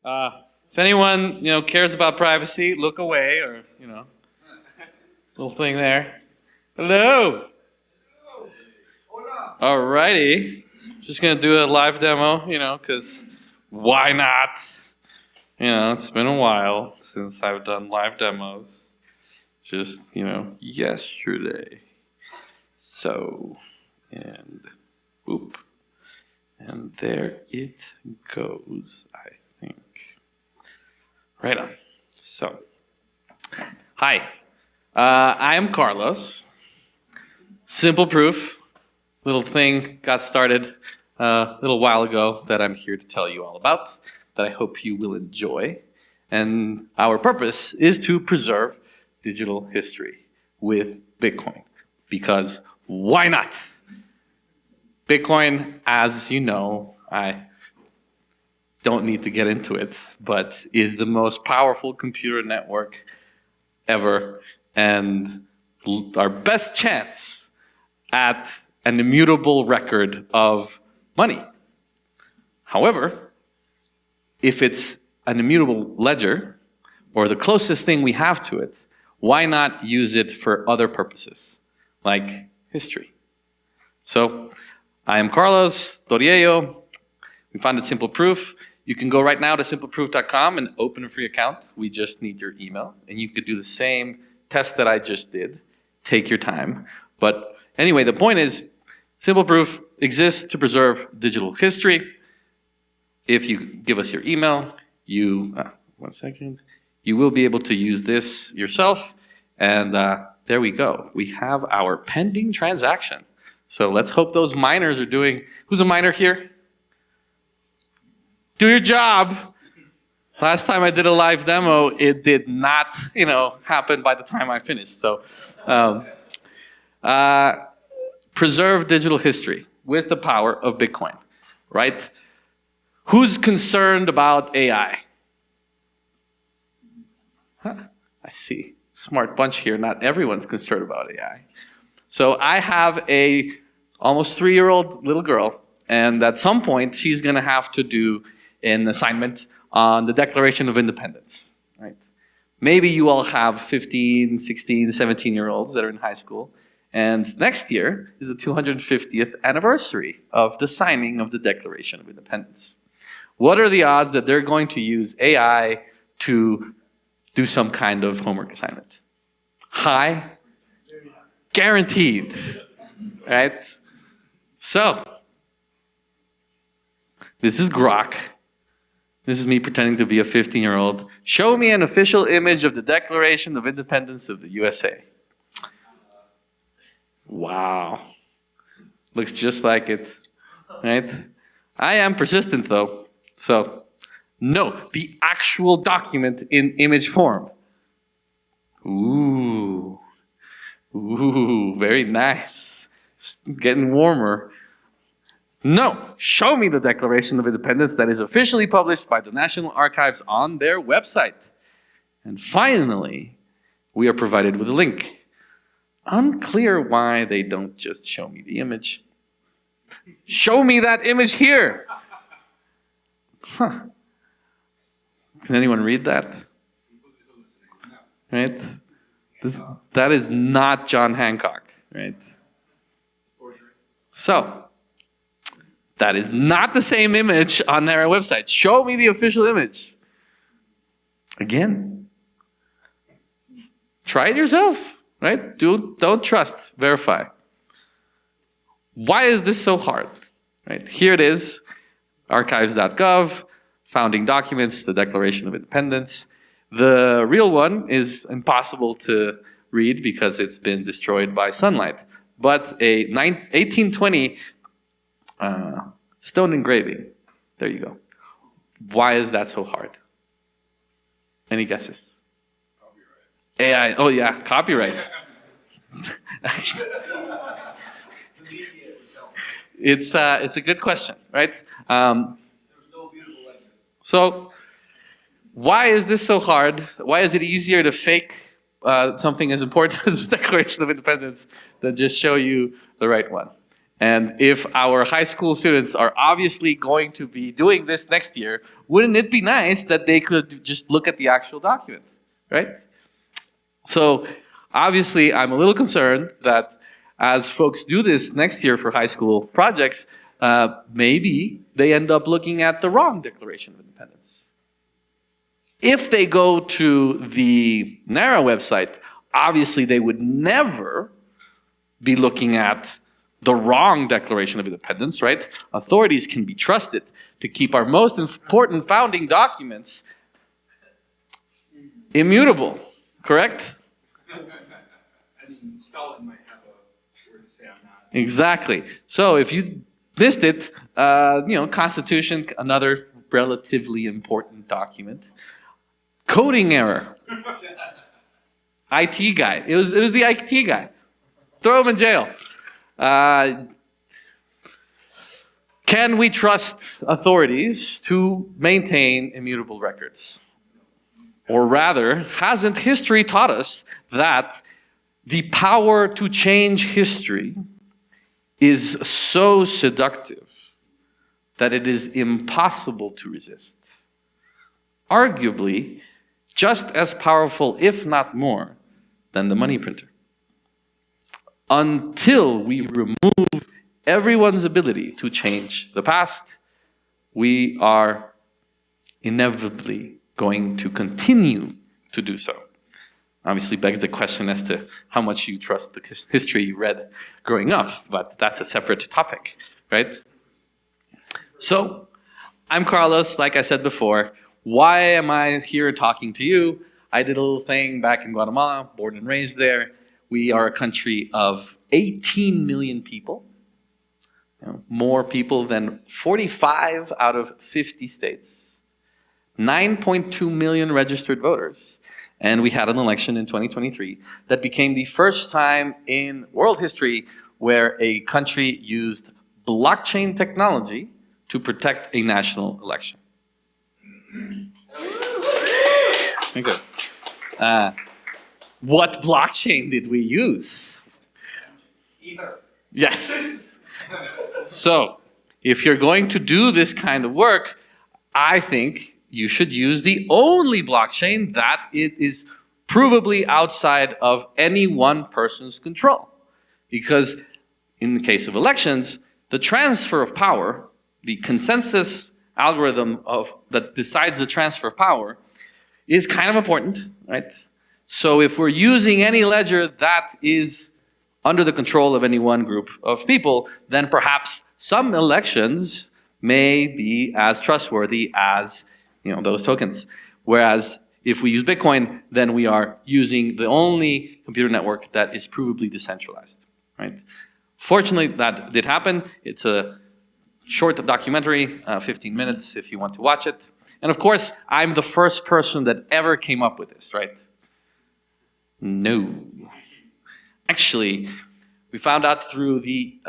If anyone cares about privacy, look away, or little thing there. Hello. Alrighty. Just gonna do a live demo, because why not? It's been a while since I've done live demos. Just yesterday. So, and boop, and there it goes. I think. Right on. So, hi, I am Carlos. Simple proof. Little thing got started a little while ago that I'm here to tell you all about, that I hope you will enjoy. And our purpose is to preserve digital history with Bitcoin. Because why not? Bitcoin, as you know, I don't need to get into it, but is the most powerful computer network ever, and our best chance at an immutable record of money. However, if it's an immutable ledger, or the closest thing we have to it, why not use it for other purposes, like history? So, I am Carlos Toriello. We founded Simple Proof. You can go right now to simpleproof.com and open a free account. We just need your email. And you could do the same test that I just did. Take your time. But anyway, the point is, Simple Proof exists to preserve digital history. If you give us your email, you will be able to use this yourself. And there we go. We have our pending transaction. So let's hope those miners are doing... Who's a miner here? Do your job. Last time I did a live demo, it did not, happen by the time I finished. So preserve digital history with the power of Bitcoin, right? Who's concerned about AI? Huh, I see. Smart bunch here. Not everyone's concerned about AI. So I have a almost 3-year-old little girl, and at some point she's going to have to do an assignment on the Declaration of Independence. Right? Maybe you all have 15, 16, 17-year-olds that are in high school, and next year is the 250th anniversary of the signing of the Declaration of Independence. What are the odds that they're going to use AI to do some kind of homework assignment? High? Guaranteed, right? So, this is Grok. This is me pretending to be a 15-year-old. Show me an official image of the Declaration of Independence of the USA. Wow. Looks just like it, right? I am persistent though. So, no, the actual document in image form. Ooh. Ooh, very nice. Getting warmer. No, show me the Declaration of Independence that is officially published by the National Archives on their website. And finally, we are provided with a link. Unclear why they don't just show me the image. Show me that image here. Huh. Can anyone read that? Right? That is not John Hancock, right? So, that is not the same image on their website. Show me the official image. Again, try it yourself, right? Don't trust, verify. Why is this so hard? Right? Here it is, archives.gov, founding documents, the Declaration of Independence. The real one is impossible to read because it's been destroyed by sunlight. But a 1820 stone engraving, there you go. Why is that so hard? Any guesses? Copyright. AI, oh yeah, copyright. It's a good question, right? So, why is this so hard? Why is it easier to fake something as important as the Declaration of Independence than just show you the right one? And if our high school students are obviously going to be doing this next year, wouldn't it be nice that they could just look at the actual document, right? So obviously, I'm a little concerned that as folks do this next year for high school projects, maybe they end up looking at the wrong Declaration of Independence. If they go to the NARA website, obviously they would never be looking at the wrong Declaration of Independence, right? Authorities can be trusted to keep our most important founding documents immutable, correct? I mean, Stalin might have a word to say on that. Exactly. So if you missed it, Constitution, another relatively important document. Coding error. IT guy. It was the IT guy. Throw him in jail. Can we trust authorities to maintain immutable records? Or rather, hasn't history taught us that the power to change history is so seductive that it is impossible to resist? Arguably, just as powerful, if not more, than the money printer. Until we remove everyone's ability to change the past, we are inevitably going to continue to do so. Obviously begs the question as to how much you trust the history you read growing up, but that's a separate topic, right? So, I'm Carlos, like I said before. Why am I here talking to you? I did a little thing back in Guatemala, born and raised there. We are a country of 18 million people, more people than 45 out of 50 states, 9.2 million registered voters, and we had an election in 2023 that became the first time in world history where a country used blockchain technology to protect a national election. Very good. What blockchain did we use? Ether. Yes. So, if you're going to do this kind of work, I think you should use the only blockchain that it is provably outside of any one person's control. Because in the case of elections, the transfer of power, the consensus algorithm that decides the transfer of power, is kind of important, right? So if we're using any ledger that is under the control of any one group of people, then perhaps some elections may be as trustworthy as those tokens. Whereas if we use Bitcoin, then we are using the only computer network that is provably decentralized, right? Fortunately, that did happen. It's a short documentary, 15 minutes if you want to watch it. And of course, I'm the first person that ever came up with this, right? No. Actually, we found out through the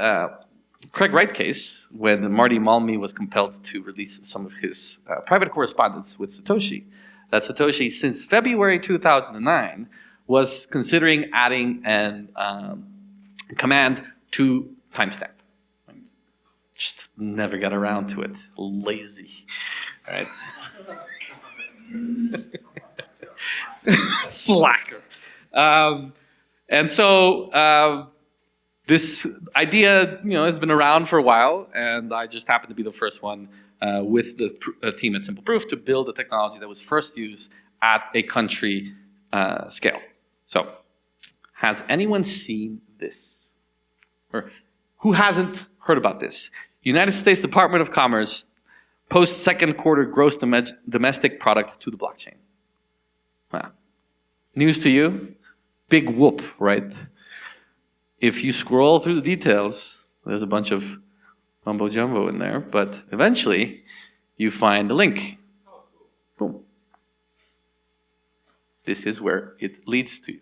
Craig Wright case, when Marty Malmy was compelled to release some of his private correspondence with Satoshi, that Satoshi, since February 2009, was considering adding a command to timestamp. Just never got around to it. Lazy, right? Slacker. And so this idea, has been around for a while, and I just happened to be the first one with the team at Simple Proof to build a technology that was first used at a country scale. So, has anyone seen this? Or who hasn't heard about this? United States Department of Commerce posts second quarter gross domestic product to the blockchain. Wow. News to you? Big whoop, right? If you scroll through the details, there's a bunch of mumbo jumbo in there, but eventually you find a link. Boom. This is where it leads to.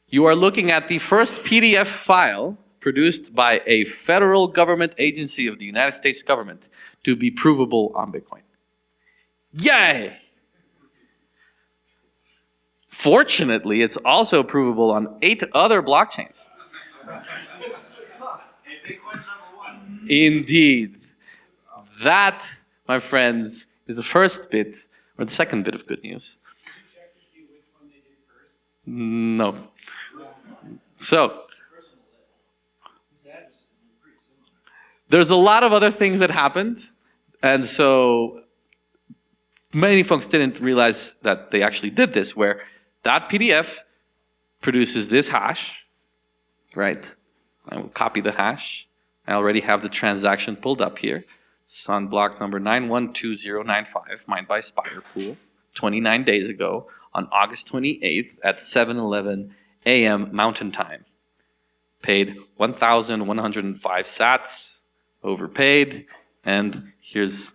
You are looking at the first PDF file produced by a federal government agency of the United States government to be provable on Bitcoin. Yay! Fortunately, it's also provable on 8 other blockchains. Bitcoin's Indeed. That, my friends, is the first bit, or the second bit of good news. Check to see which one they did first. No. So, These addresses look pretty similar. there's a lot of other things that happened, and so many folks didn't realize that they actually did this, where that PDF produces this hash, right? I will copy the hash. I already have the transaction pulled up here. It's on block number 912095, mined by Spiderpool, 29 days ago on August 28th at 7:11 a.m. Mountain Time. Paid 1,105 sats, overpaid, and here's,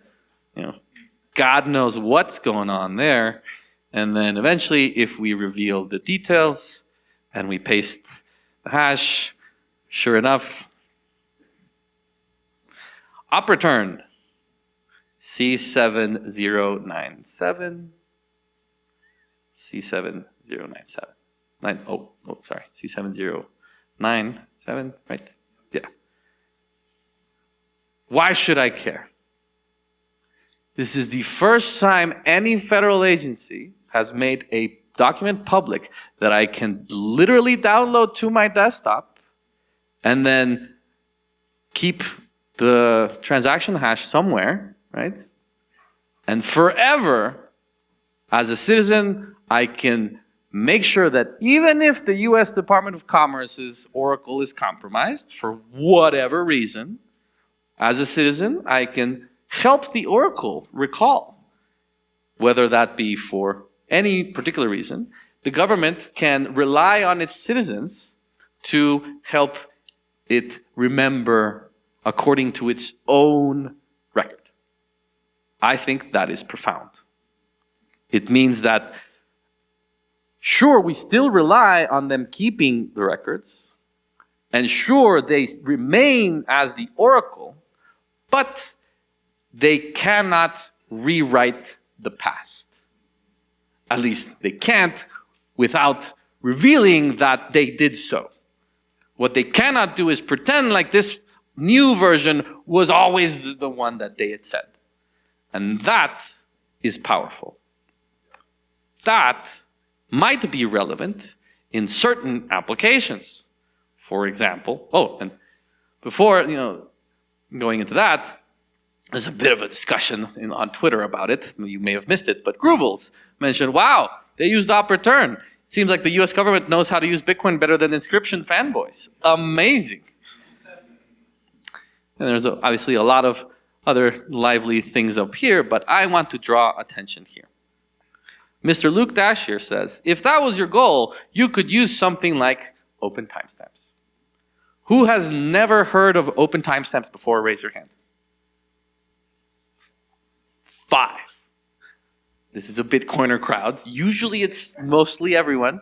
God knows what's going on there. And then eventually, if we reveal the details and we paste the hash, sure enough, op return C7097, C7097, sorry, C7097, right? Yeah. Why should I care? This is the first time any federal agency has made a document public that I can literally download to my desktop and then keep the transaction hash somewhere, right? And forever, as a citizen, I can make sure that even if the US Department of Commerce's Oracle is compromised for whatever reason, as a citizen, I can help the Oracle recall, whether that be for any particular reason. The government can rely on its citizens to help it remember according to its own record. I think that is profound. It means that, sure, we still rely on them keeping the records, and sure, they remain as the Oracle, but they cannot rewrite the past. At least they can't without revealing that they did so. What they cannot do is pretend like this new version was always the one that they had said. And that is powerful. That might be relevant in certain applications. For example, and before going into that, there's a bit of a discussion on Twitter about it. You may have missed it, but Grubels mentioned, wow, they used op return. It seems like the US government knows how to use Bitcoin better than Inscription fanboys. Amazing. And there's obviously a lot of other lively things up here, but I want to draw attention here. Mr. Luke Dashier says, if that was your goal, you could use something like open timestamps. Who has never heard of open timestamps before? Raise your hand. 5. This is a Bitcoiner crowd. Usually it's mostly everyone,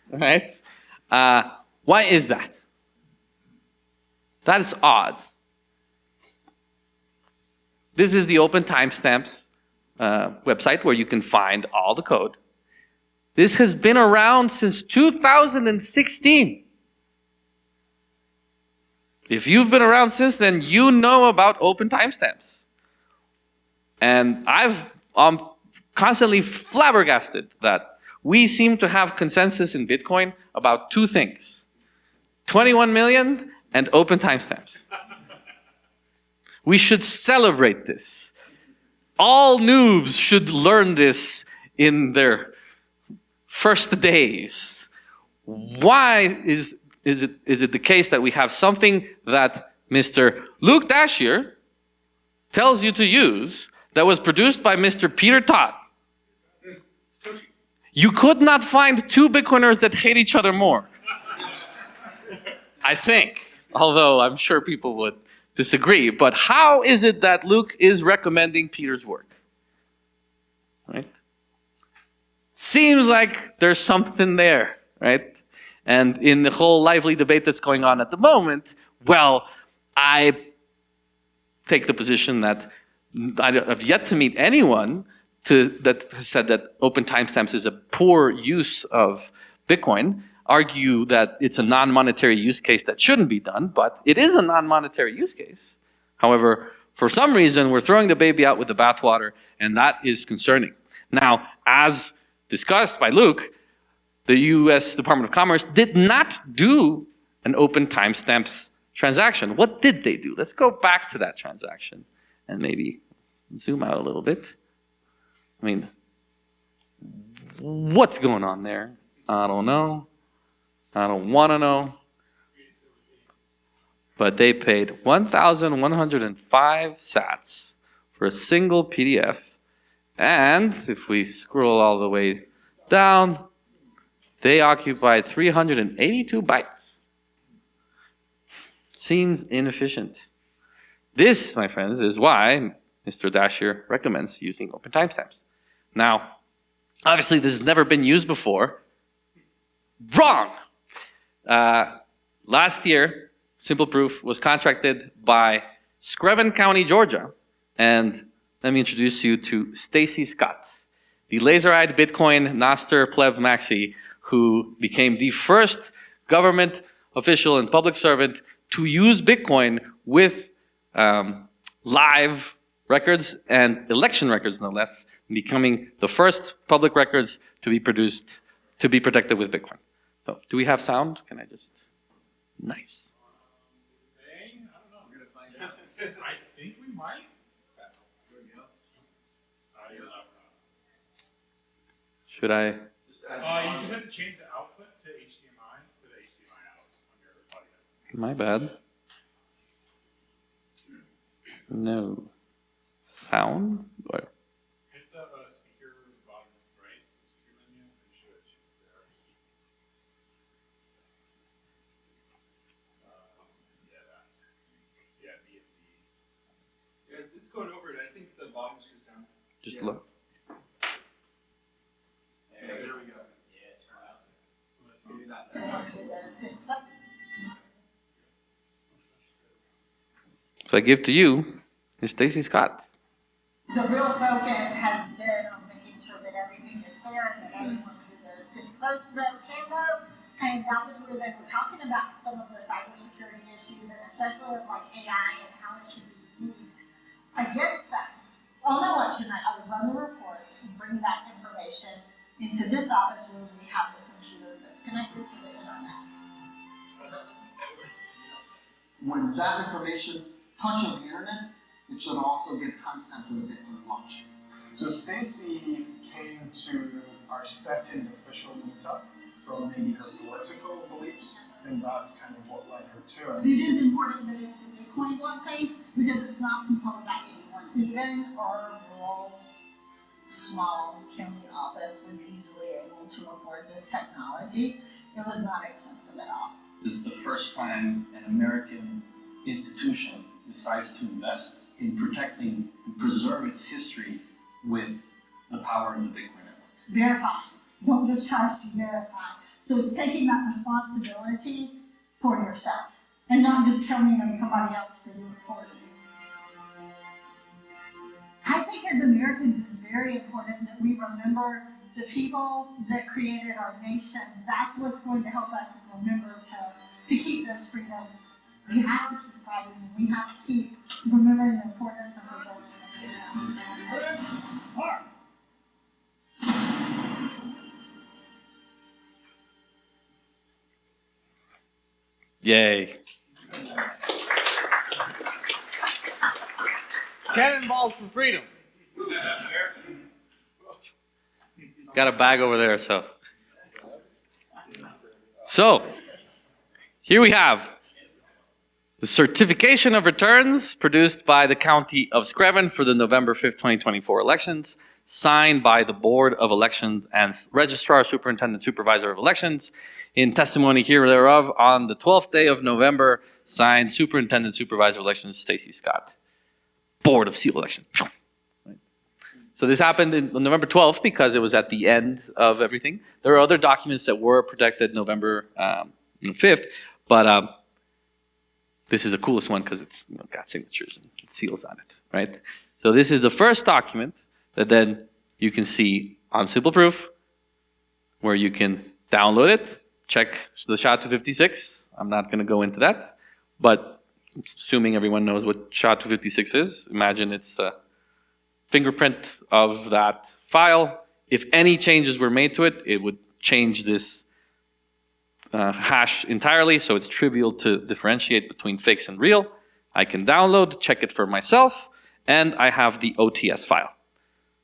right? Why is that? That is odd. This is the Open Timestamps website where you can find all the code. This has been around since 2016. If you've been around since then, you know about open timestamps. And I'm constantly flabbergasted that we seem to have consensus in Bitcoin about 2 things. 21 million and open timestamps. We should celebrate this. All noobs should learn this in their first days. Why is it the case that we have something that Mr. Luke Dashier tells you to use that was produced by Mr. Peter Todd? You could not find 2 Bitcoiners that hate each other more. I think, although I'm sure people would disagree. But how is it that Luke is recommending Peter's work? Right? Seems like there's something there, right? And in the whole lively debate that's going on at the moment, well, I take the position that I have yet to meet anyone that has said that open timestamps is a poor use of Bitcoin, argue that it's a non-monetary use case that shouldn't be done, but it is a non-monetary use case. However, for some reason, we're throwing the baby out with the bathwater, and that is concerning. Now, as discussed by Luke, the US Department of Commerce did not do an open timestamps transaction. What did they do? Let's go back to that transaction and maybe zoom out a little bit. I mean, what's going on there? I don't know. I don't want to know. But they paid 1,105 sats for a single PDF. And if we scroll all the way down, they occupied 382 bytes. Seems inefficient. This, my friends, is why Mr. Dashier recommends using open timestamps. Now, obviously, this has never been used before. Wrong! Last year, Simple Proof was contracted by Screven County, Georgia. And let me introduce you to Stacy Scott, the laser-eyed Bitcoin Noster Pleb Maxi, who became the first government official and public servant to use Bitcoin with live records and election records, no less, becoming the first public records to be produced, to be protected with Bitcoin. So, do we have sound? Can I just? Nice. I think we might. Should I? You just have to change the output to HDMI to the HDMI out on your audio. My bad. No. Sound? Or? Hit the speaker bottom right, the speaker menu, and show it there. Yeah, that. Yeah, BFD. Yeah, it's going over it. I think the volume's just down. Just low. Yeah, there we go. Yeah, let's do that. So I give to you Miss Stacy Scott. The real focus has been on making sure that everything is fair and that everyone who is supposed to vote can vote. And that was where they were talking about some of the cybersecurity issues, and especially with like AI and how it can be used against us. On election night, I would run the reports and bring that information into this office where we have the computer that's connected to the internet. When that information touches the internet, it should also get timestamped to the Bitcoin launch. So Stacy came to our second official meetup from maybe her political beliefs, and that's kind of what led her to But it is important that it's the Bitcoin blockchain because it's not controlled by anyone. Even our rural, small county office was easily able to afford this technology. It was not expensive at all. This is the first time an American institution decides to invest in protecting and preserve its history with the power of the Bitcoin network. Verify. Don't just trust, verify. So it's taking that responsibility for yourself and not just counting on somebody else to do it for you. I think as Americans it's very important that we remember the people that created our nation. That's what's going to help us remember to keep those freedoms. We have to keep fighting. We have to keep remembering the importance of preserving our freedoms. Yay. Cannonballs for freedom. Got a bag over there, so. So, here we have the certification of returns produced by the County of Screven for the November 5th, 2024 elections, signed by the Board of Elections and Registrar, Superintendent, Supervisor of Elections. In testimony here thereof, on the 12th day of November, signed Superintendent, Supervisor of Elections, Stacy Scott. Board of Seal Election. So this happened on November 12th because it was at the end of everything. There are other documents that were protected November 5th, but this is the coolest one because it's got signatures and seals on it, right? So this is the first document that then you can see on Simple Proof, where you can download it, check the SHA-256. I'm not going to go into that, but assuming everyone knows what SHA-256 is, imagine it's a fingerprint of that file. If any changes were made to it, it would change this hash entirely, so it's trivial to differentiate between fakes and real. I can download, check it for myself, and I have the OTS file.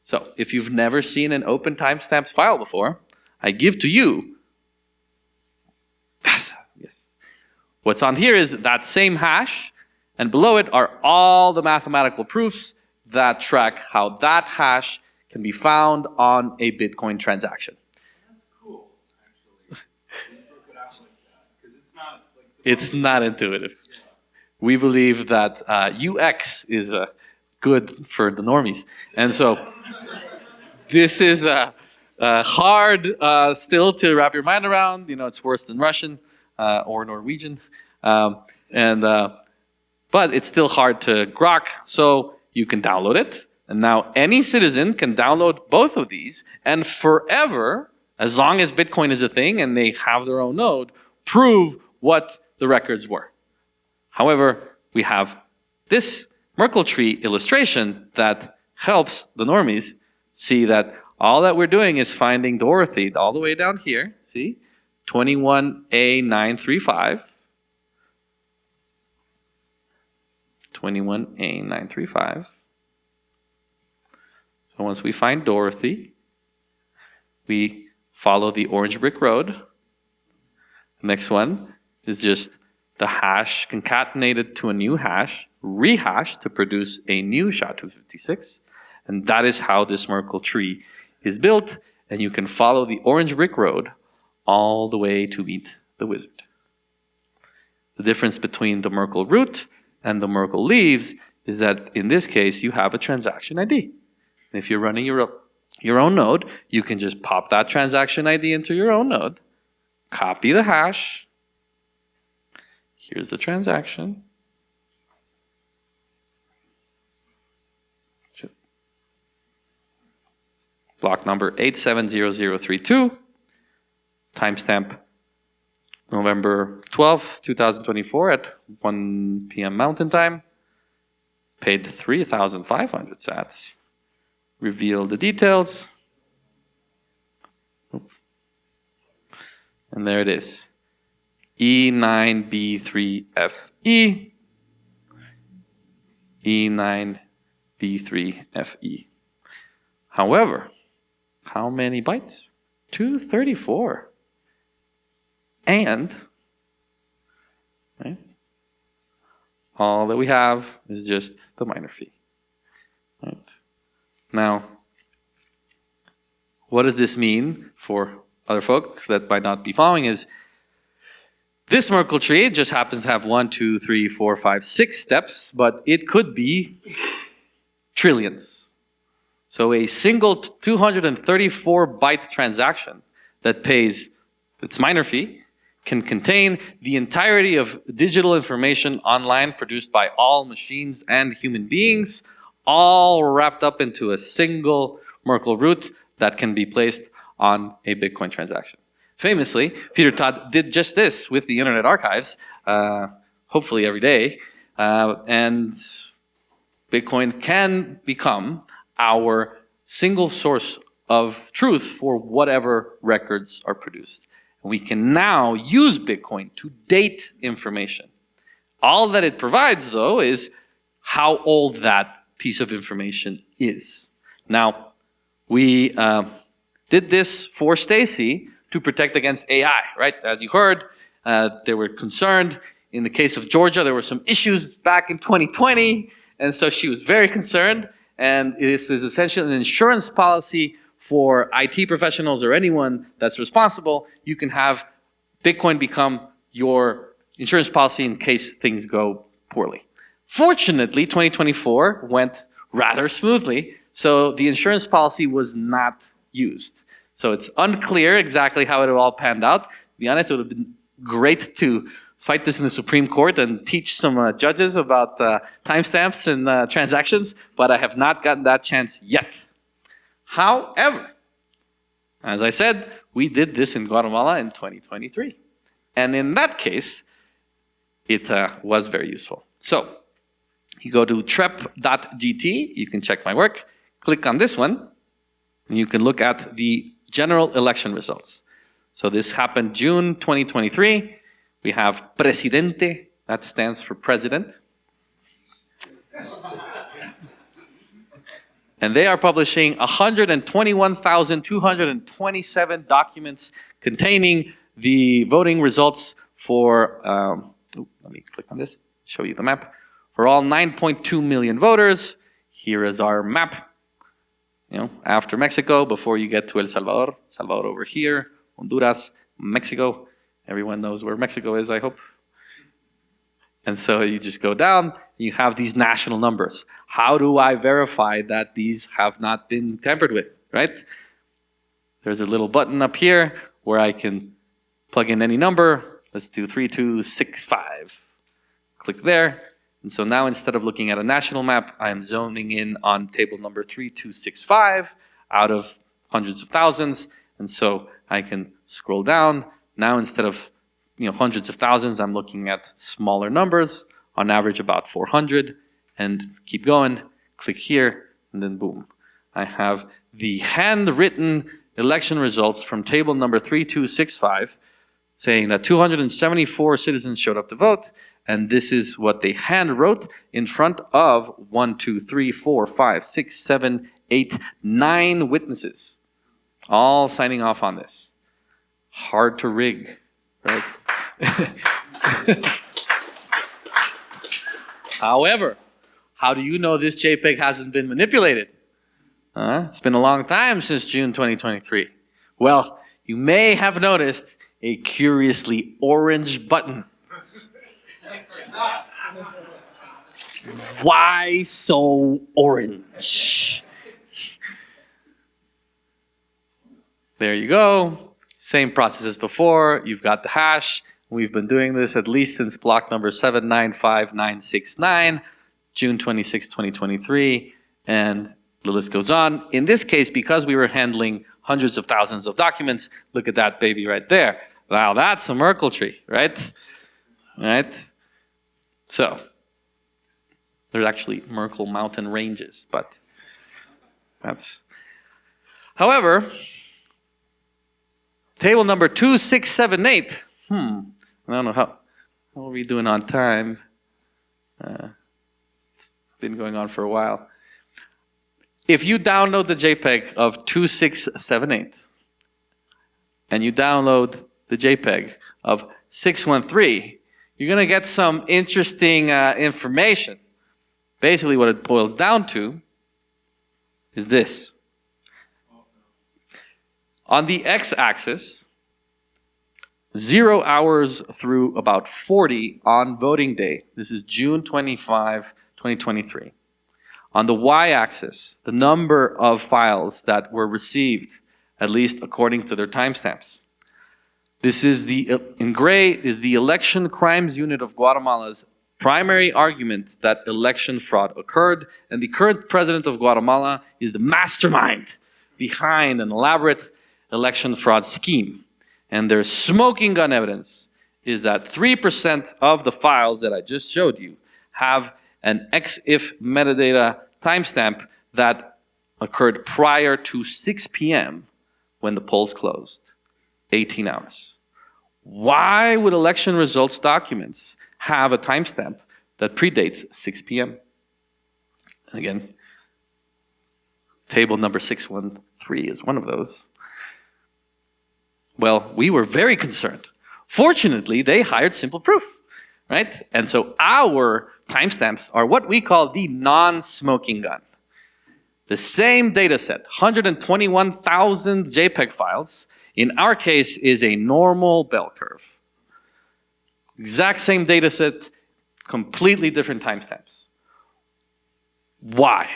So if you've never seen an open timestamps file before, I give to you, yes. What's on here is that same hash, and below it are all the mathematical proofs that track how that hash can be found on a Bitcoin transaction. That's cool, actually. You broke it out like that, because it's not like It's not intuitive. We believe that UX is good for the normies. And so this is hard still to wrap your mind around. You know, it's worse than Russian or Norwegian. But it's still hard to grok, so you can download it. And now any citizen can download both of these and forever, as long as Bitcoin is a thing and they have their own node, prove what the records were. However, we have this Merkle tree illustration that helps the normies see that all that we're doing is finding Dorothy all the way down here, see? 21A935. 21A935. So once we find Dorothy, we follow the orange brick road. The next one is just the hash concatenated to a new hash, rehashed to produce a new SHA-256. And that is how this Merkle tree is built. And you can follow the orange brick road all the way to meet the wizard. The difference between the Merkle root and the Merkle leaves is that in this case, you have a transaction ID. And if you're running your own node, you can just pop that transaction ID into your own node, copy the hash. Here's the transaction. Block number 870032, timestamp November 12, 2024 at 1 p.m. Mountain Time. Paid 3,500 sats. Reveal the details. And there it is. E9B3FE. E9B3FE. However, how many bytes? 234. And right, all that we have is just the miner fee. Right. Now, what does this mean for other folks that might not be following is this Merkle tree just happens to have 1, 2, 3, 4, 5, 6 steps, but it could be trillions. So a single 234 byte transaction that pays its miner fee can contain the entirety of digital information online produced by all machines and human beings, all wrapped up into a single Merkle root that can be placed on a Bitcoin transaction. Famously, Peter Todd did just this with the Internet Archives, hopefully every day, and Bitcoin can become our single source of truth for whatever records are produced. And we can now use Bitcoin to date information. All that it provides, though, is how old that piece of information is. Now, we did this for Stacy to protect against AI, right? As you heard, they were concerned. In the case of Georgia, there were some issues back in 2020, and so she was very concerned. And this is essentially an insurance policy for IT professionals or anyone that's responsible. You can have Bitcoin become your insurance policy in case things go poorly. Fortunately, 2024 went rather smoothly, so the insurance policy was not used. So it's unclear exactly how it all panned out. To be honest, it would have been great to fight this in the Supreme Court and teach some judges about timestamps and transactions, but I have not gotten that chance yet. However, as I said, we did this in Guatemala in 2023. And in that case, it was very useful. So you go to trep.gt, you can check my work, click on this one, and you can look at the general election results. So this happened June 2023. We have Presidente, that stands for president. And they are publishing 121,227 documents containing the voting results for, let me click on this, show you the map, for all 9.2 million voters. Here is our map. After Mexico, before you get to El Salvador, Salvador over here, Honduras, Mexico. Everyone knows where Mexico is, I hope. And so you just go down, you have these national numbers. How do I verify that these have not been tampered with, right? There's a little button up here where I can plug in any number. Let's do 3265. Click there. And so now instead of looking at a national map, I'm zoning in on table number 3265 out of hundreds of thousands. And so I can scroll down. Now instead of hundreds of thousands, I'm looking at smaller numbers, on average about 400, and keep going, click here, and then boom. I have the handwritten election results from table number 3265, saying that 274 citizens showed up to vote, and this is what they hand wrote in front of 1, 2, 3, 4, 5, 6, 7, 8, 9 witnesses, all signing off on this. Hard to rig, right? However, how do you know this JPEG hasn't been manipulated? It's been a long time since June 2023. Well, you may have noticed a curiously orange button. Why so orange? There you go. Same process as before. You've got the hash. We've been doing this at least since block number 795969, June 26, 2023, and the list goes on. In this case, because we were handling hundreds of thousands of documents, look at that baby right there. Wow, that's a Merkle tree, right? Right? So, there's actually Merkle mountain ranges, but that's... However, table number 2678, I don't know how are we doing on time? It's been going on for a while. If you download the JPEG of 2678 and you download the JPEG of 613, you're going to get some interesting information. Basically, what it boils down to is this. On the x-axis, 0 hours through about 40 on voting day. This is June 25, 2023. On the y-axis, the number of files that were received, at least according to their timestamps. This is in gray is the Election Crimes Unit of Guatemala's primary argument that election fraud occurred, and the current president of Guatemala is the mastermind behind an elaborate election fraud scheme. And their smoking gun evidence is that 3% of the files that I just showed you have an EXIF metadata timestamp that occurred prior to 6 p.m. when the polls closed, 18 hours. Why would election results documents have a timestamp that predates 6 p.m.? And again, table number 613 is one of those. Well, we were very concerned. Fortunately, they hired Simple Proof, right? And so our timestamps are what we call the non-smoking gun. The same data set, 121,000 JPEG files, in our case is a normal bell curve. Exact same data set, completely different timestamps. Why?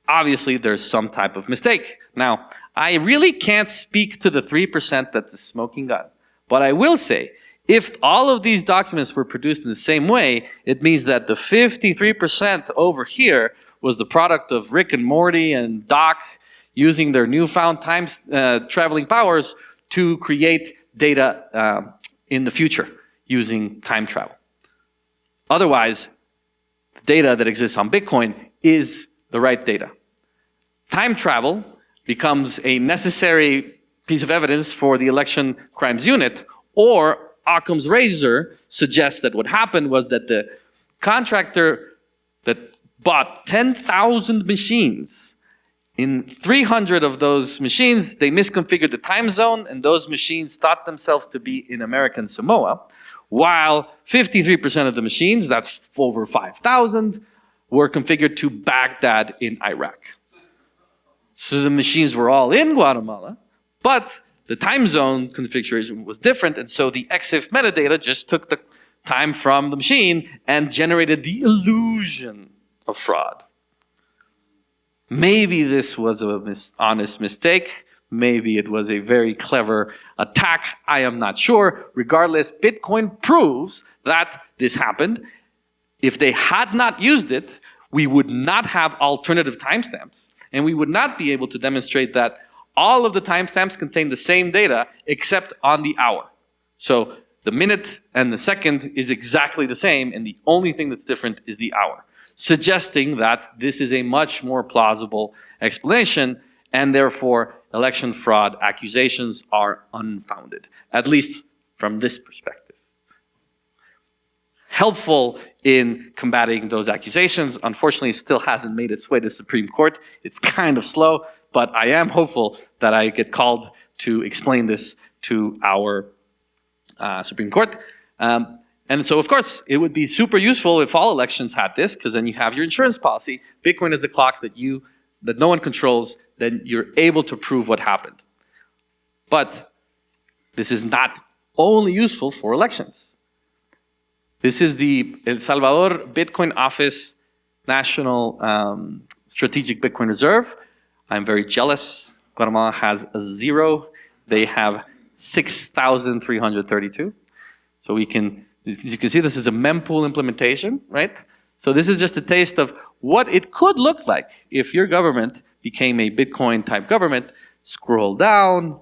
Obviously, there's some type of mistake. Now, I really can't speak to the 3% that's a smoking gun, but I will say, if all of these documents were produced in the same way, it means that the 53% over here was the product of Rick and Morty and Doc using their newfound time traveling powers to create data in the future using time travel. Otherwise, data that exists on Bitcoin is the right data. Time travel becomes a necessary piece of evidence for the election crimes unit, or Occam's razor suggests that what happened was that the contractor that bought 10,000 machines, in 300 of those machines, they misconfigured the time zone, and those machines thought themselves to be in American Samoa, while 53% of the machines, that's over 5,000, were configured to Baghdad in Iraq. So the machines were all in Guatemala, but the time zone configuration was different, and so the EXIF metadata just took the time from the machine and generated the illusion of fraud. Maybe this was an honest mistake. Maybe it was a very clever attack. I am not sure. Regardless, Bitcoin proves that this happened. If they had not used it, we would not have alternative timestamps, and we would not be able to demonstrate that all of the timestamps contain the same data except on the hour. So the minute and the second is exactly the same, and the only thing that's different is the hour, suggesting that this is a much more plausible explanation, and therefore election fraud accusations are unfounded, at least from this perspective. Helpful in combating those accusations, unfortunately, still hasn't made its way to the Supreme Court. It's kind of slow, but I am hopeful that I get called to explain this to our Supreme Court. And so, of course, it would be super useful if all elections had this, because then you have your insurance policy. Bitcoin is a clock that no one controls, then you're able to prove what happened. But this is not only useful for elections. This is the El Salvador Bitcoin Office National Strategic Bitcoin Reserve. I'm very jealous. Guatemala has a 0. They have 6,332. So we can, as you can see, this is a mempool implementation, right? So this is just a taste of what it could look like if your government became a Bitcoin type government. Scroll down,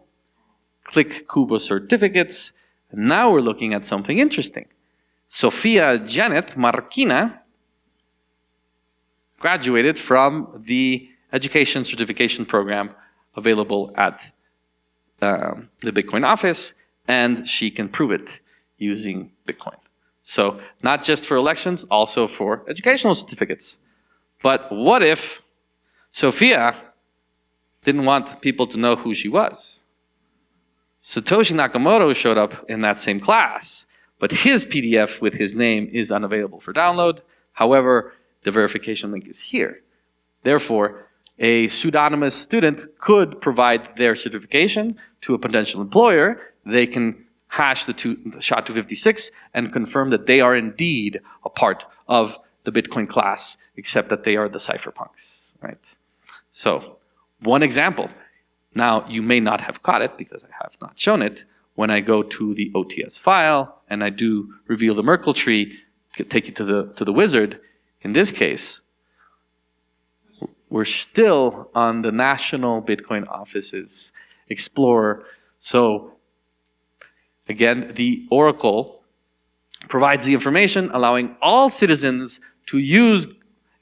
click Kubo certificates, and now we're looking at something interesting. Sofia Janet Marquina graduated from the education certification program available at the Bitcoin office, and she can prove it using Bitcoin. So not just for elections, also for educational certificates. But what if Sofia didn't want people to know who she was? Satoshi Nakamoto showed up in that same class, but his PDF with his name is unavailable for download. However, the verification link is here. Therefore, a pseudonymous student could provide their certification to a potential employer. They can hash the SHA-256 and confirm that they are indeed a part of the Bitcoin class, except that they are the cypherpunks, right? So, one example. Now, you may not have caught it because I have not shown it. When I go to the OTS file and I do reveal the Merkle tree, take you to the wizard. In this case, we're still on the National Bitcoin Office's Explorer. So again, the Oracle provides the information allowing all citizens to use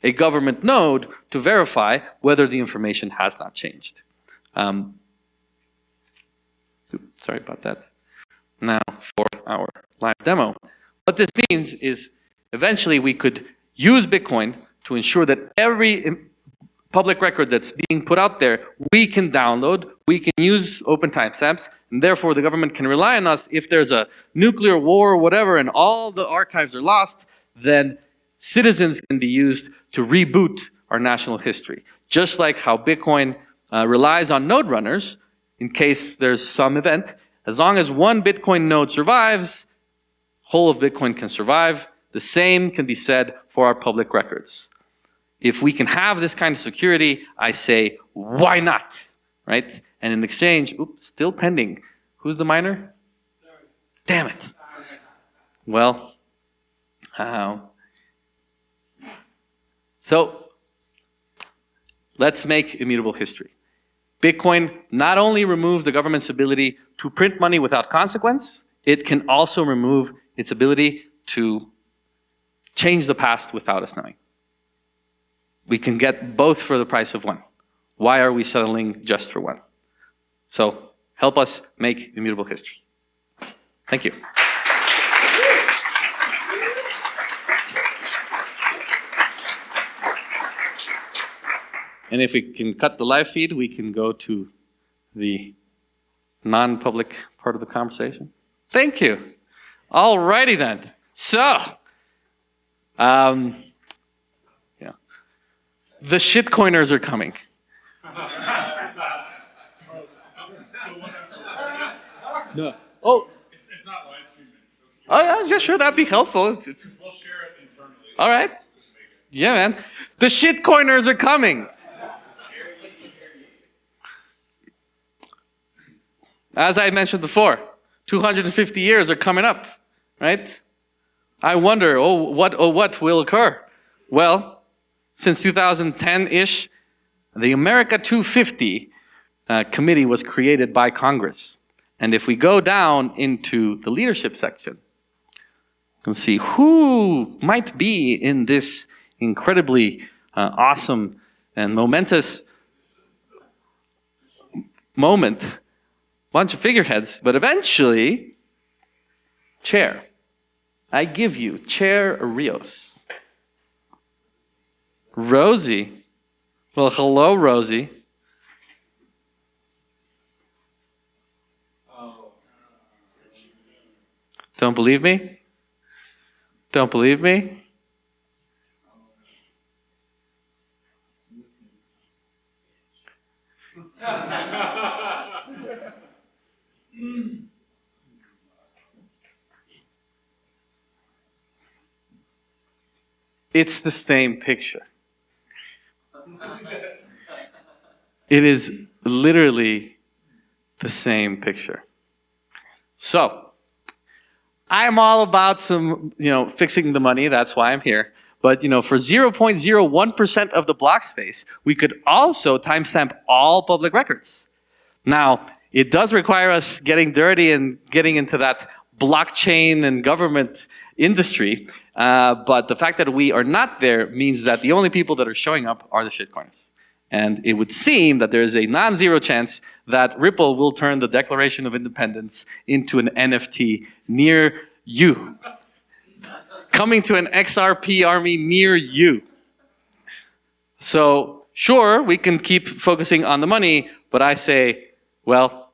a government node to verify whether the information has not changed. Sorry about that. Now for our live demo. What this means is eventually we could use Bitcoin to ensure that every public record that's being put out there, we can download, we can use open timestamps, and therefore the government can rely on us. If there's a nuclear war or whatever and all the archives are lost, then citizens can be used to reboot our national history. Just like how Bitcoin relies on node runners, in case there's some event, as long as one Bitcoin node survives, whole of Bitcoin can survive. The same can be said for our public records. If we can have this kind of security, I say, why not, right? And in exchange, oops, still pending. Who's the miner? Sorry. Damn it. Well, so let's make immutable history. Bitcoin not only removes the government's ability to print money without consequence, it can also remove its ability to change the past without us knowing. we can get both for the price of one. Why are we settling just for one? So help us make immutable history. Thank you. And if we can cut the live feed, we can go to the non-public part of the conversation. Thank you. All righty then. So, yeah, the shitcoiners are coming. No. Oh. It's not live streaming. Oh yeah, sure. That'd be helpful. We'll share it internally. All right. Yeah, man. The shitcoiners are coming. As I mentioned before, 250 years are coming up, right? I wonder, what will occur? Well, since 2010-ish, the America 250 committee was created by Congress. And if we go down into the leadership section, you can see who might be in this incredibly awesome and momentous moment. Bunch of figureheads, but eventually, Chair. I give you Chair Rios. Rosie. Well, hello, Rosie. Don't believe me? Don't believe me? It's the same picture. It is literally the same picture. So, I'm all about fixing the money. That's why I'm here. But, for 0.01% of the block space, we could also timestamp all public records. Now, it does require us getting dirty and getting into that blockchain and government industry. But the fact that we are not there means that the only people that are showing up are the shitcoiners. And it would seem that there is a non-zero chance that Ripple will turn the Declaration of Independence into an NFT near you. Coming to an XRP army near you. So, sure, we can keep focusing on the money, but I say, well,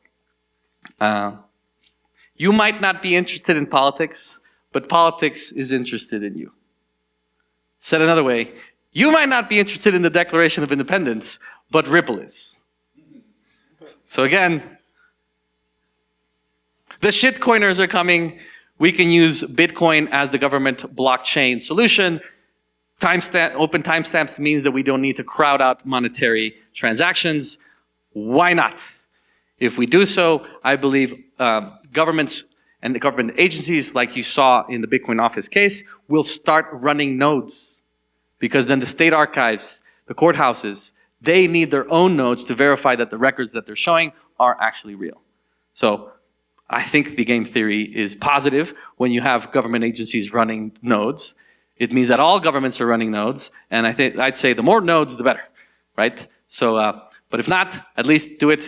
you might not be interested in politics, but politics is interested in you. Said another way, you might not be interested in the Declaration of Independence, but Ripple is. So again, the shitcoiners are coming. We can use Bitcoin as the government blockchain solution. Open timestamps means that we don't need to crowd out monetary transactions. Why not? If we do so, I believe governments and the government agencies, like you saw in the Bitcoin office case, will start running nodes. Because then the state archives, the courthouses, they need their own nodes to verify that the records that they're showing are actually real. So I think the game theory is positive when you have government agencies running nodes. It means that all governments are running nodes, and I'd say the more nodes, the better, right? So, but if not, at least do it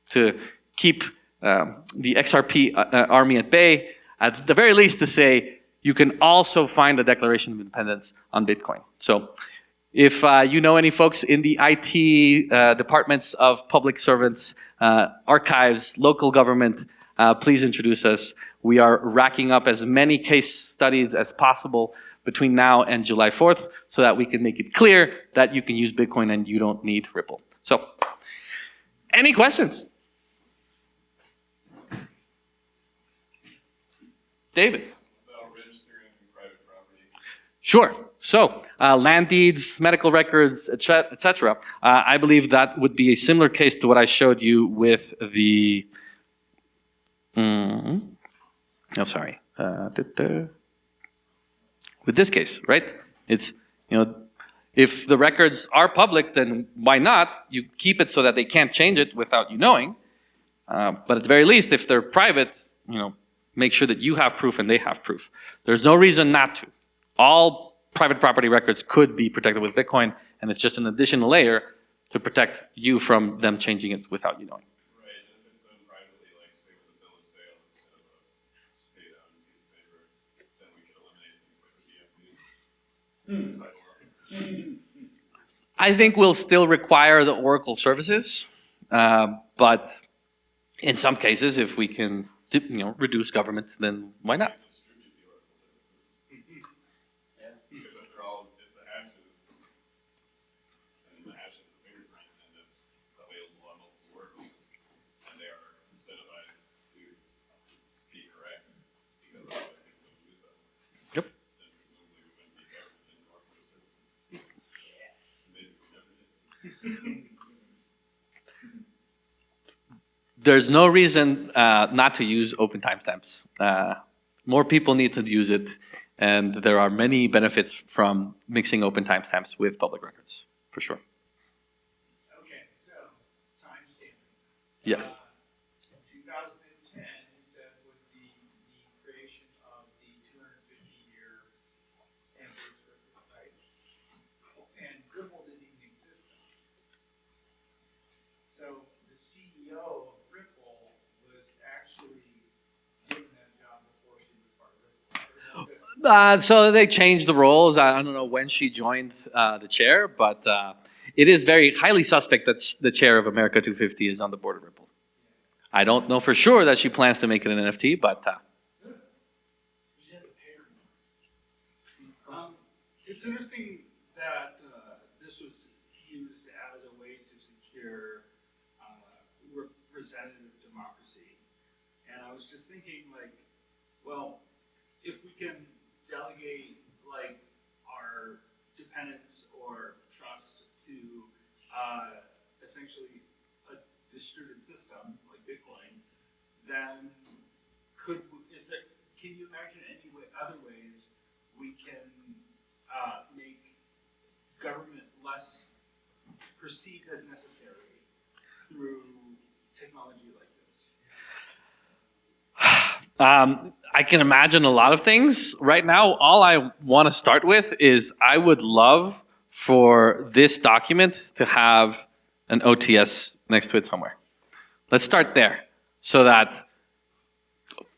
to keep the XRP army at bay. At the very least, to say you can also find the Declaration of Independence on Bitcoin. So, if you know any folks in the IT departments of public servants, archives, local government, please introduce us. We are racking up as many case studies as possible between now and July 4th so that we can make it clear that you can use Bitcoin and you don't need Ripple. So, any questions? David? About registering private property. Sure. So, land deeds, medical records, etc. I believe that would be a similar case to what I showed you with the... with this case, right? It's, if the records are public, then why not? You keep it so that they can't change it without you knowing. But at the very least, if they're private, make sure that you have proof and they have proof. There's no reason not to. All private property records could be protected with Bitcoin, and it's just an additional layer to protect you from them changing it without you knowing. Right, and if it's done privately, like say with a bill of sale instead of a state-owned piece of paper, then we could eliminate things like the DFP. I think we'll still require the Oracle services, but in some cases, if we can, reduce government, then why not? Distribute the Oracle services. Because after all, if the hash is, and the hash is the fingerprint, and it's available on multiple workers, and they are incentivized to be correct because otherwise people will lose them. Yep. Then presumably we wouldn't be government in Oracle services. Maybe we never did. There's no reason not to use open timestamps. More people need to use it, and there are many benefits from mixing open timestamps with public records, for sure. Okay, so timestamp. Yes. 2010, you said, was the creation of the 250-year anniversary, right? And Ripple didn't even exist then. So the CEO of Ripple was actually given that job before she was part of Ripple. So they changed the roles. I don't know when she joined the chair, but it is very highly suspect that the chair of America 250 is on the board of Ripple. I don't know for sure that she plans to make it an NFT, but It's interesting that this was used as a way to secure representative democracy. And I was just thinking, like, well, if we can delegate, like, our dependence or trust to essentially a distributed system like Bitcoin, then can you imagine any other ways we can make government less perceived as necessary through technology like this? I can imagine a lot of things. Right now, all I want to start with is I would love for this document to have an OTS next to it somewhere. Let's start there so that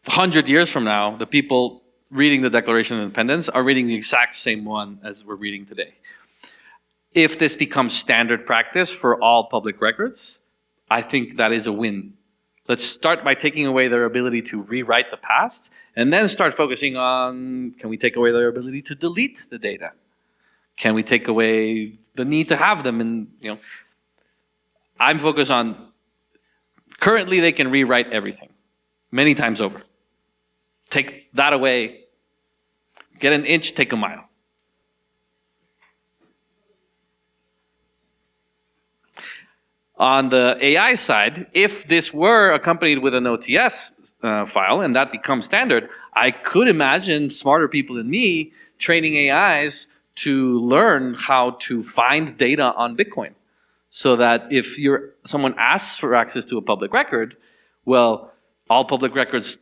100 years from now, the people reading the Declaration of Independence are reading the exact same one as we're reading today. If this becomes standard practice for all public records, I think that is a win. Let's start by taking away their ability to rewrite the past, and then start focusing on, can we take away their ability to delete the data? Can we take away the need to have them? And I'm focused on, currently they can rewrite everything, many times over. Take that away, get an inch, take a mile. On the AI side, if this were accompanied with an OTS file and that becomes standard, I could imagine smarter people than me training AIs to learn how to find data on Bitcoin. So that if someone asks for access to a public record, well, all public records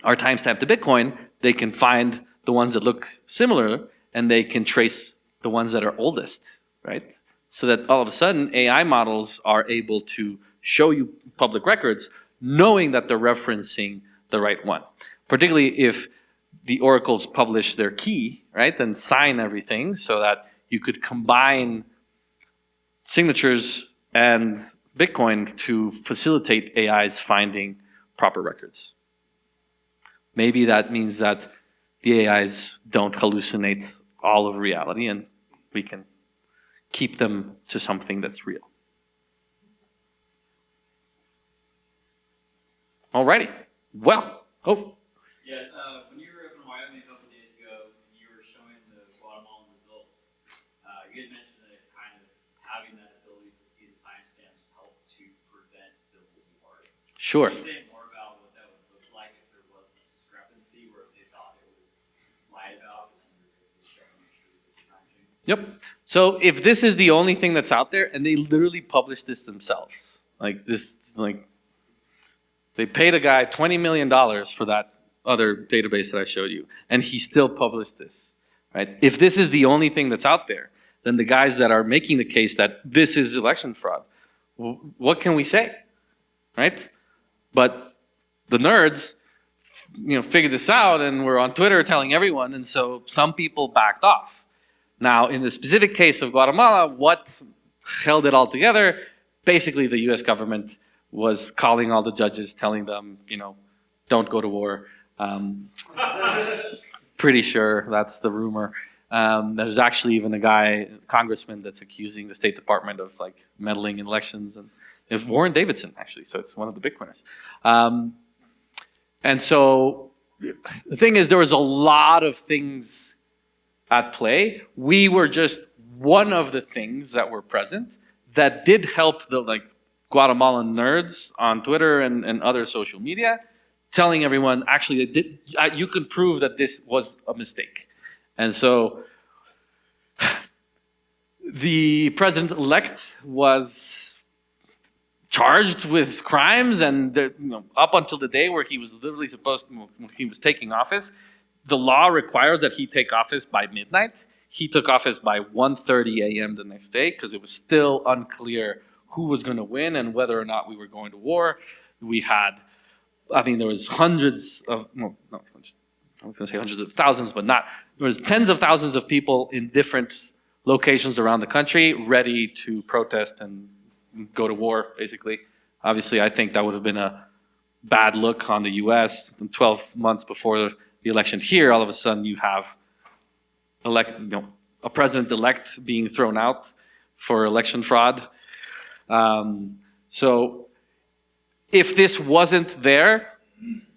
are timestamped to Bitcoin, they can find the ones that look similar and they can trace the ones that are oldest, right? So that all of a sudden AI models are able to show you public records knowing that they're referencing the right one. Particularly if the oracles publish their key, right, and sign everything so that you could combine signatures and Bitcoin to facilitate AIs finding proper records. Maybe that means that the AIs don't hallucinate all of reality and we can keep them to something that's real. Alrighty. Well, Yeah, when you were up in Wyoming a couple of days ago and you were showing the Guatemalan results, you had mentioned that kind of having that ability to see the timestamps helped to prevent civil war. sure. Can you say more about what that would look like if there was this discrepancy where they thought it was lied about and then there was the showing the truth of the time change? Yep. So if this is the only thing that's out there, and they literally published this themselves, they paid a guy $20 million for that other database that I showed you, and he still published this, right? If this is the only thing that's out there, then the guys that are making the case that this is election fraud, what can we say, right? But the nerds, figured this out and were on Twitter telling everyone, and so some people backed off. Now, in the specific case of Guatemala, what held it all together? Basically, the U.S. government was calling all the judges, telling them, don't go to war. Pretty sure that's the rumor. There's actually even a congressman that's accusing the State Department of meddling in elections, and it's Warren Davidson actually. So it's one of the big winners. And so the thing is, there was a lot of things at play. We were just one of the things that were present that did help the Guatemalan nerds on Twitter and other social media, telling everyone actually you can prove that this was a mistake. And so the president-elect was charged with crimes, and up until the day where he was literally when he was taking office, the law requires that he take office by midnight. He took office by 1:30 a.m. the next day because it was still unclear who was going to win and whether or not we were going to war. There was hundreds of, I was going to say hundreds of thousands, but not. There was tens of thousands of people in different locations around the country ready to protest and go to war, basically. Obviously, I think that would have been a bad look on the U.S. 12 months before the election here, all of a sudden you have a president-elect being thrown out for election fraud. So if this wasn't there,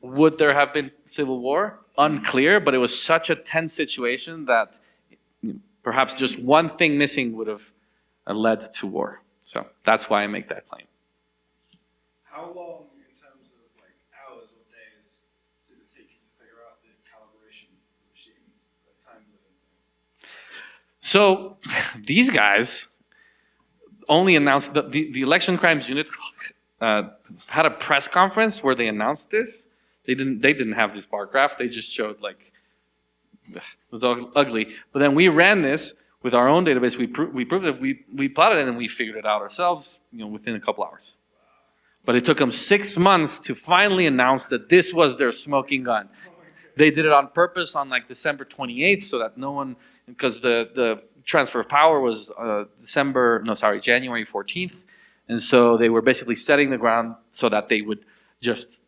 would there have been civil war? Unclear, but it was such a tense situation that perhaps just one thing missing would have led to war. So that's why I make that claim. How long, in terms of hours or days, did it take you to figure out the calibration machines, the time limit? So these guys only announced the Election Crimes Unit had a press conference where they announced this. They didn't have this bar graph. They just showed it was ugly. But then we ran this with our own database. We proved it. We plotted it and we figured it out ourselves. Within a couple hours. But it took them 6 months to finally announce that this was their smoking gun. They did it on purpose on December 28th, so that no one, because the transfer of power was January 14th, and so they were basically setting the ground so that they would just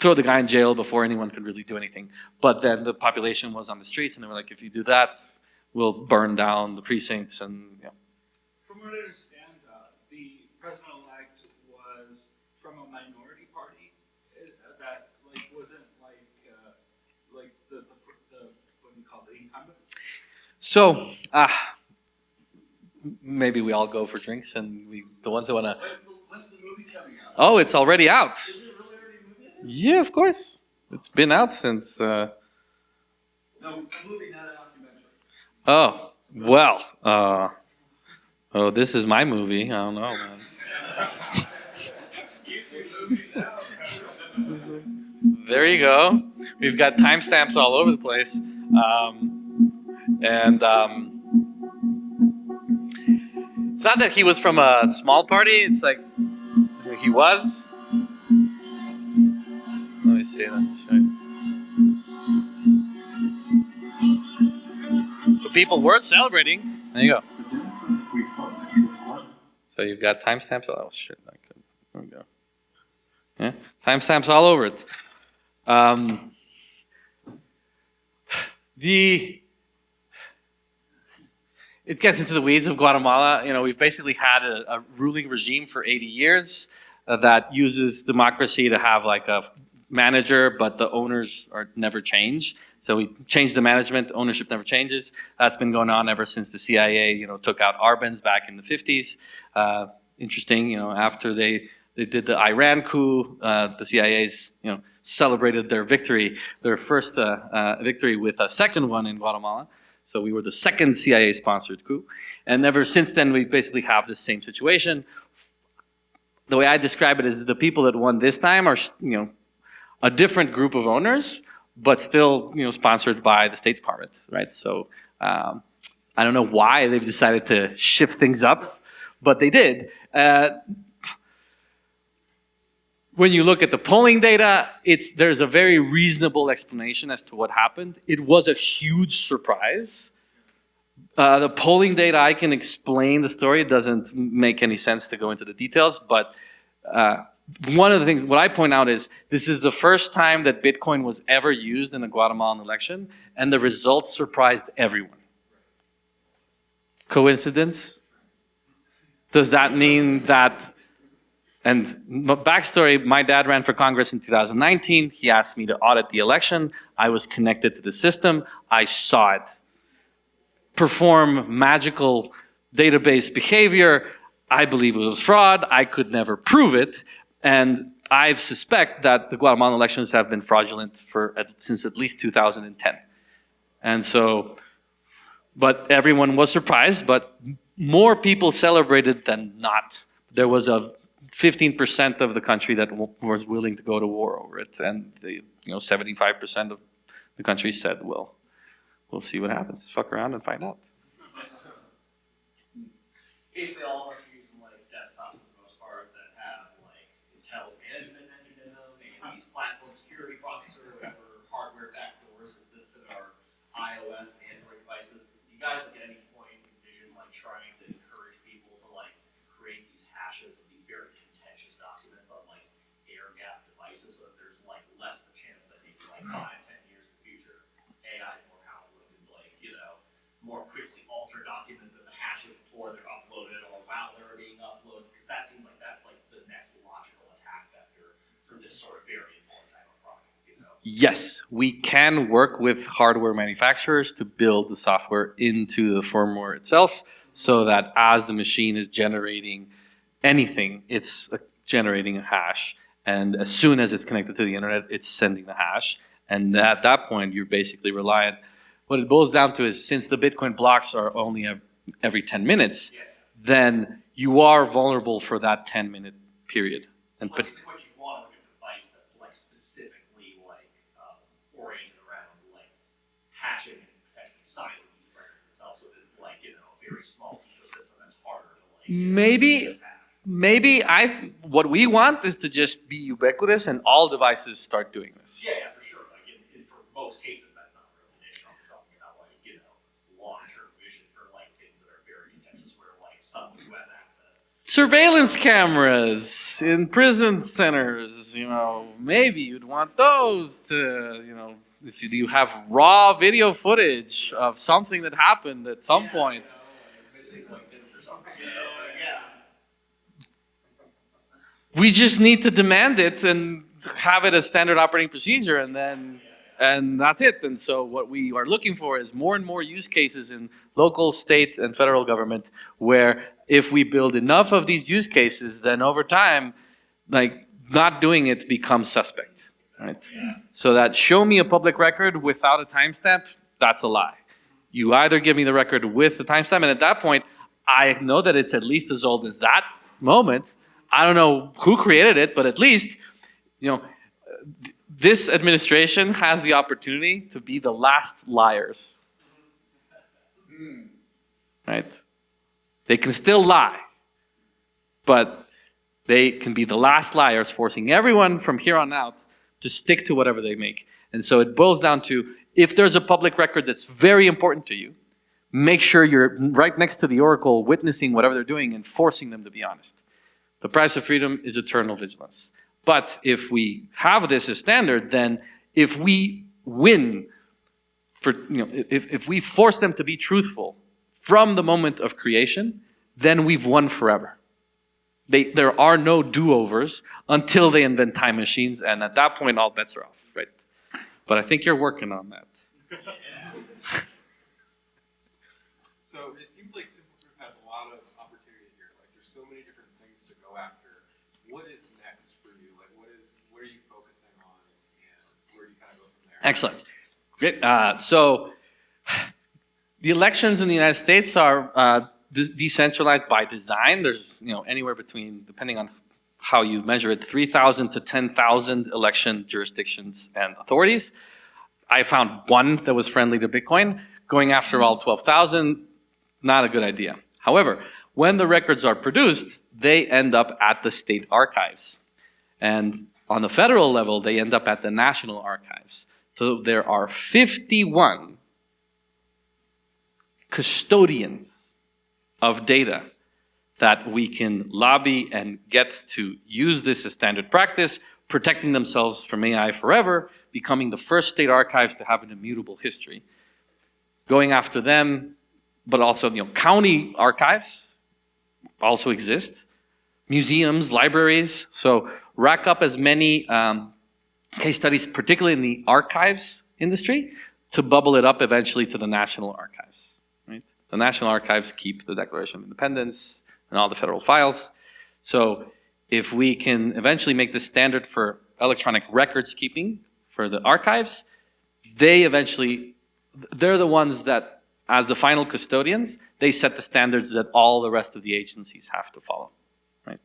throw the guy in jail before anyone could really do anything. But then the population was on the streets, and they were like, if you do that, we'll burn down the precincts. And From what I understand, the president-elect was from a minority party that wasn't the what do you call it, incumbent. so maybe we all go for drinks, and the ones that want to. When's the movie coming out? Oh, it's already out. Is it really already a movie? Yeah, of course. It's been out since. No, a movie, not a documentary. Oh, well. This is my movie. I don't know, man. There you go. We've got timestamps all over the place. It's not that he was from a small party. It's he was. Let me see. Let me show you. So people were celebrating. There you go. So you've got timestamps. Oh shit! There we go. Yeah, timestamps all over it. It gets into the weeds of Guatemala. We've basically had a ruling regime for 80 years that uses democracy to have a manager, but the owners are never change. So we change the management, ownership never changes. That's been going on ever since the CIA, took out Arbenz back in the 50s. Interesting, after they did the Iran coup, the CIA's, celebrated their victory, their first victory with a second one in Guatemala. So we were the second CIA-sponsored coup. And ever since then, we basically have the same situation. The way I describe it is the people that won this time are, a different group of owners, but still, sponsored by the State Department, right? So I don't know why they've decided to shift things up, but they did. When you look at the polling data, there's a very reasonable explanation as to what happened. It was a huge surprise. The polling data, I can explain the story. It doesn't make any sense to go into the details, but one of the things, what I point out is, this is the first time that Bitcoin was ever used in a Guatemalan election, and the results surprised everyone. Coincidence? Does that mean that, and backstory, my dad ran for Congress in 2019. He asked me to audit the election. I was connected to the system. I saw it perform magical database behavior. I believe it was fraud. I could never prove it. And I suspect that the Guatemalan elections have been fraudulent since at least 2010. And so, but everyone was surprised, but more people celebrated than not. There was a 15% of the country that was willing to go to war over it. And 75% of the country said, well, we'll see what happens. Fuck around and find out. Basically, all of us are using desktop for the most part that have Intel's management engine in them, and these platform security processor, whatever hardware backdoors exist in our iOS and Android devices. Do you guys at any point envision trying to encourage people to create these hashes of these very contentious documents on air-gapped devices, so that there's less of a chance that maybe 5, 10 years in the future, AI is more powerful and more quickly alter documents in the hashes before they're uploaded or while they're being uploaded? Because that seems like that's the next logical attack vector for this sort of very important type of product. Yes, we can work with hardware manufacturers to build the software into the firmware itself, so that as the machine is generating anything, it's generating a hash. And as soon as it's connected to the internet, it's sending the hash. And at that point, you're basically reliant. What it boils down to is, since the Bitcoin blocks are only every 10 minutes, then you are vulnerable for that 10-minute period. And what you want is a device that's specifically oriented around hashing and potentially signing these records itself, so that it's a very small ecosystem that's harder to Maybe what we want is to just be ubiquitous and all devices start doing this. Yeah, for sure. For most cases, that's not really an issue. I'm talking about long-term vision for things that are very contentious, where someone who has access. Surveillance cameras in prison centers, maybe you'd want those to, if you have raw video footage of something that happened at some point. We just need to demand it and have it as standard operating procedure, and that's it. And so what we are looking for is more and more use cases in local, state, and federal government, where if we build enough of these use cases, then over time, not doing it becomes suspect, right? So that show me a public record without a timestamp, that's a lie. You either give me the record with the timestamp, and at that point, I know that it's at least as old as that moment. I don't know who created it, but at least, this administration has the opportunity to be the last liars. Right? They can still lie, but they can be the last liars, forcing everyone from here on out to stick to whatever they make. And so it boils down to, if there's a public record that's very important to you, make sure you're right next to the oracle, witnessing whatever they're doing and forcing them to be honest. The price of freedom is eternal vigilance. But if we have this as standard, then if we win, if we force them to be truthful from the moment of creation, then we've won forever. There are no do-overs until they invent time machines, and at that point, all bets are off, right? But I think you're working on that. So it seems like Simple Proof has a lot of opportunity here. There's so many different things to go after. What is next for you? What are you focusing on, and where do you kind of go from there? Excellent. Great. So the elections in the United States are decentralized by design. There's anywhere between, depending on how you measure it, 3,000 to 10,000 election jurisdictions and authorities. I found one that was friendly to Bitcoin. Going after all 12,000, not a good idea. However, when the records are produced, they end up at the state archives. And on the federal level, they end up at the National Archives. So there are 51 custodians of data that we can lobby and get to use this as standard practice, protecting themselves from AI forever, becoming the first state archives to have an immutable history. Going after them, but also county archives also exist, museums, libraries. So rack up as many case studies, particularly in the archives industry, to bubble it up eventually to the National Archives. Right? The National Archives keep the Declaration of Independence and all the federal files. So if we can eventually make this standard for electronic records keeping for the archives, they're the ones that, as the final custodians, they set the standards that all the rest of the agencies have to follow, right?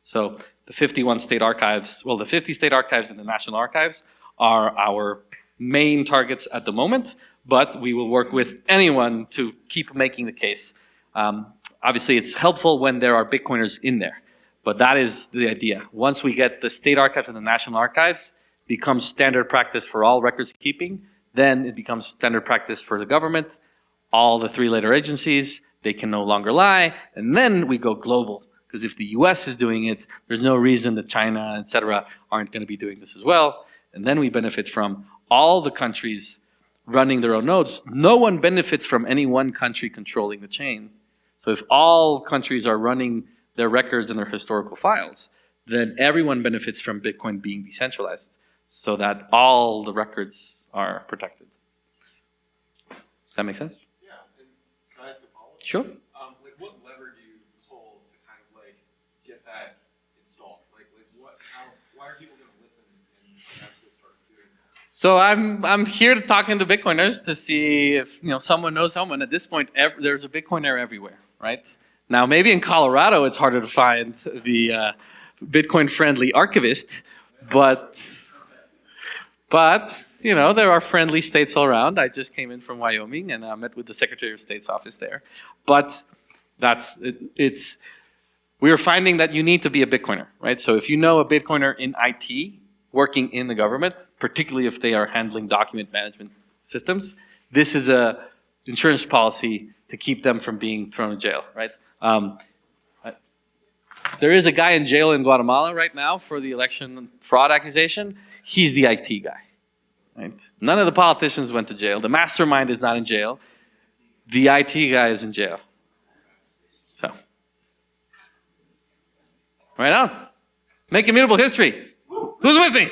So the 51 state archives, well, the 50 state archives and the National Archives are our main targets at the moment, but we will work with anyone to keep making the case. Obviously, it's helpful when there are Bitcoiners in there, but that is the idea. Once we get the state archives and the National Archives, becomes standard practice for all records keeping, then it becomes standard practice for the government, all the three-letter agencies, they can no longer lie, and then we go global. Because if the US is doing it, there's no reason that China, et cetera, aren't going to be doing this as well. And then we benefit from all the countries running their own nodes. No one benefits from any one country controlling the chain. So if all countries are running their records and their historical files, then everyone benefits from Bitcoin being decentralized so that all the records are protected. Does that make sense? Yeah, and can I ask a follow-up? Sure. Like, what lever do you pull to kind of like get that installed? Like why are people going to listen and actually start doing that? So I'm here to talking to Bitcoiners to see if someone knows someone. At this point, there's a Bitcoiner everywhere, right? Now maybe in Colorado it's harder to find the Bitcoin-friendly archivist, but there are friendly states all around. I just came in from Wyoming and I met with the Secretary of State's office there. But we're finding that you need to be a Bitcoiner, right? So if you know a Bitcoiner in IT working in the government, particularly if they are handling document management systems, this is a insurance policy to keep them from being thrown in jail, right? There is a guy in jail in Guatemala right now for the election fraud accusation. He's the IT guy. Right? None of the politicians went to jail. The mastermind is not in jail. The IT guy is in jail. So, right on. Make immutable history. Who's with me?